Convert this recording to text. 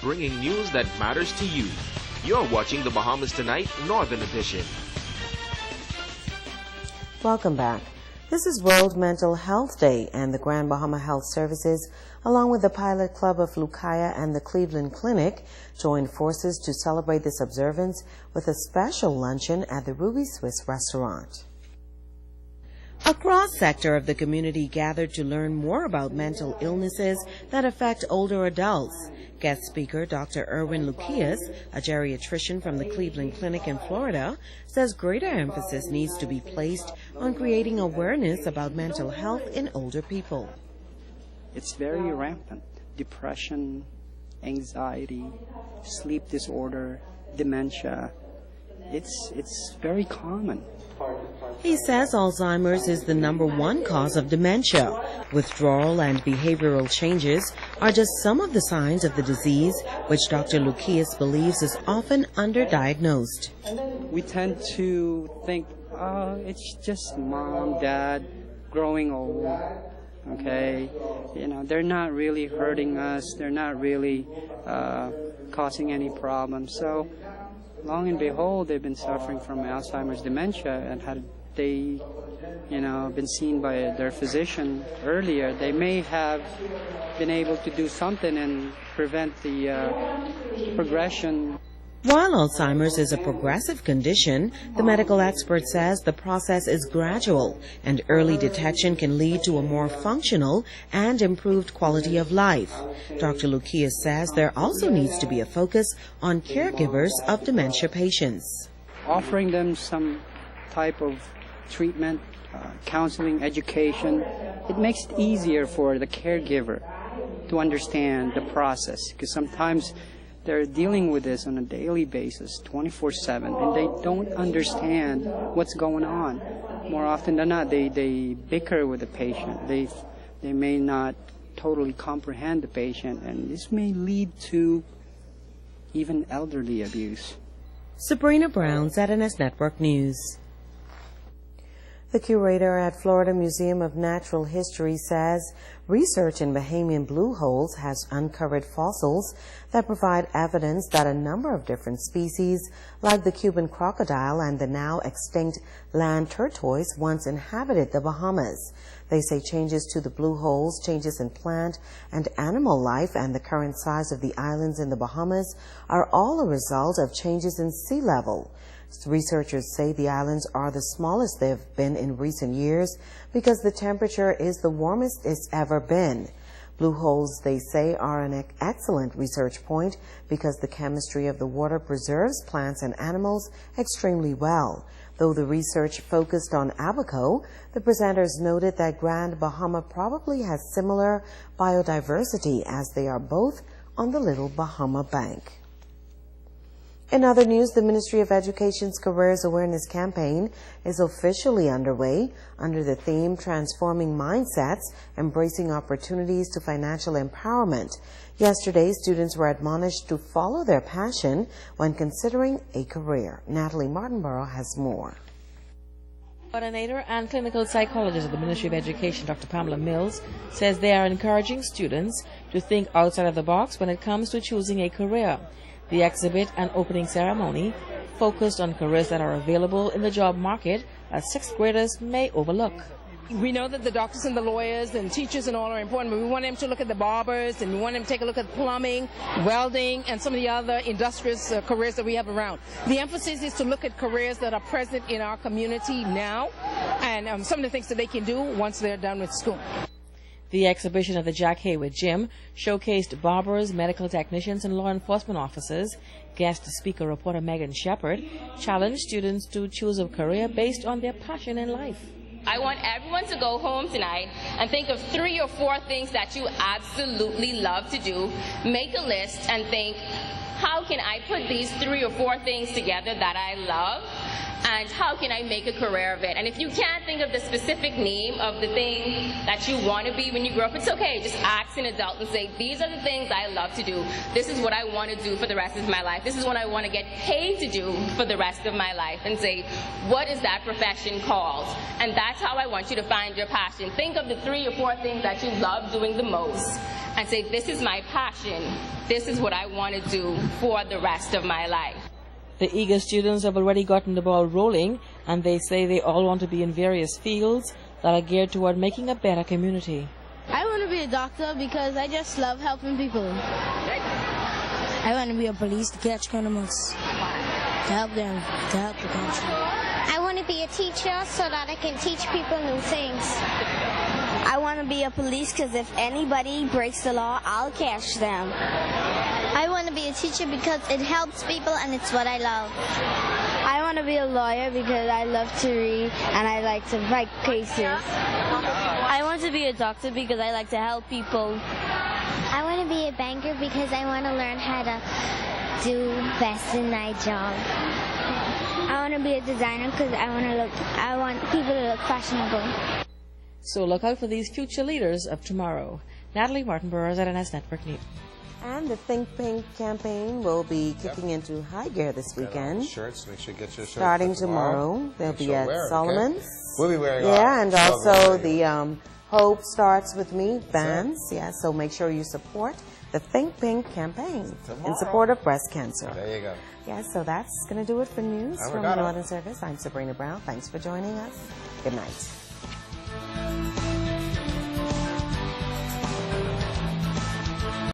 bringing news that matters to you. You're watching the Bahamas Tonight Northern Edition. Welcome back. This is World Mental Health Day, and the Grand Bahama Health Services, along with the Pilot Club of Lucaya and the Cleveland Clinic, joined forces to celebrate this observance with a special luncheon at the Ruby Swiss restaurant. A cross-sector of the community gathered to learn more about mental illnesses that affect older adults. Guest speaker Dr. Erwin Lucius, a geriatrician from the Cleveland Clinic in Florida, says greater emphasis needs to be placed on creating awareness about mental health in older people. It's very rampant. Depression, anxiety, sleep disorder, dementia. It's very common. He says Alzheimer's is the #1 cause of dementia. Withdrawal and behavioral changes are just some of the signs of the disease, which Dr. Lucius believes is often underdiagnosed. We tend to think, it's just mom, dad, growing old. Okay, they're not really hurting us. They're not really causing any problems. So, long and behold, they've been suffering from Alzheimer's dementia, and had they, been seen by their physician earlier, they may have been able to do something and prevent the progression. While Alzheimer's is a progressive condition, the medical expert says the process is gradual, and early detection can lead to a more functional and improved quality of life. Dr. Lucius says there also needs to be a focus on caregivers of dementia patients. Offering them some type of treatment, counseling, education, it makes it easier for the caregiver to understand the process, because sometimes they're dealing with this on a daily basis, 24/7, and they don't understand what's going on. More often than not, they bicker with the patient. They may not totally comprehend the patient, and this may lead to even elderly abuse. Sabrina Brown, ZNS Network News. The curator at Florida Museum of Natural History says research in Bahamian blue holes has uncovered fossils that provide evidence that a number of different species, like the Cuban crocodile and the now extinct land tortoise, once inhabited the Bahamas. They say changes to the blue holes, changes in plant and animal life, and the current size of the islands in the Bahamas are all a result of changes in sea level. Researchers say the islands are the smallest they've been in recent years because the temperature is the warmest it's ever been. Blue holes, they say, are an excellent research point because the chemistry of the water preserves plants and animals extremely well. Though the research focused on Abaco, the presenters noted that Grand Bahama probably has similar biodiversity as they are both on the Little Bahama Bank. In other news, the Ministry of Education's Careers Awareness Campaign is officially underway under the theme Transforming Mindsets, Embracing Opportunities to Financial Empowerment. Yesterday, students were admonished to follow their passion when considering a career. Natalie Martinborough has more. Coordinator and clinical psychologist at the Ministry of Education, Dr. Pamela Mills, says they are encouraging students to think outside of the box when it comes to choosing a career. The exhibit and opening ceremony focused on careers that are available in the job market that sixth graders may overlook. We know that the doctors and the lawyers and teachers and all are important, but we want them to look at the barbers, and we want them to take a look at plumbing, welding, and some of the other industrious careers that we have around. The emphasis is to look at careers that are present in our community now, and some of the things that they can do once they're done with school. The exhibition at the Jack Haywood Gym showcased barbers, medical technicians, and law enforcement officers. Guest speaker reporter Megan Shepard challenged students to choose a career based on their passion in life. I want everyone to go home tonight and think of 3 or 4 things that you absolutely love to do. Make a list and think, how can I put these 3 or 4 things together that I love and how can I make a career of it? And if you can't think of the specific name of the thing that you want to be when you grow up, it's okay. Just ask an adult and say, these are the things I love to do. This is what I want to do for the rest of my life. This is what I want to get paid to do for the rest of my life. And say, what is that profession called? And that's how I want you to find your passion. Think of the 3 or 4 things that you love doing the most and say, this is my passion. This is what I want to do for the rest of my life. The eager students have already gotten the ball rolling, and they say they all want to be in various fields that are geared toward making a better community. I want to be a doctor because I just love helping people. I want to be a police to catch criminals, to help them, to help the country. I want to be a teacher so that I can teach people new things. I want to be a police because if anybody breaks the law, I'll catch them. I want to be a teacher because it helps people and it's what I love. I want to be a lawyer because I love to read and I like to write cases. I want to be a doctor because I like to help people. I want to be a banker because I want to learn how to do best in my job. I want to be a designer because I want people to look fashionable. So look out for these future leaders of tomorrow. Natalie Martin-Burrows at NS Network News. And the Think Pink campaign will be kicking into high gear this weekend. Shirts, make sure you get your shirts. Starting tomorrow. They'll be at Solomon's. Okay. We'll be wearing and also the Hope Starts With Me bands. Yeah, so make sure you support the Think Pink campaign in support of breast cancer. There you go. Yeah, so that's going to do it for news from the Northern Service. I'm Sabrina Brown. Thanks for joining us. Good night.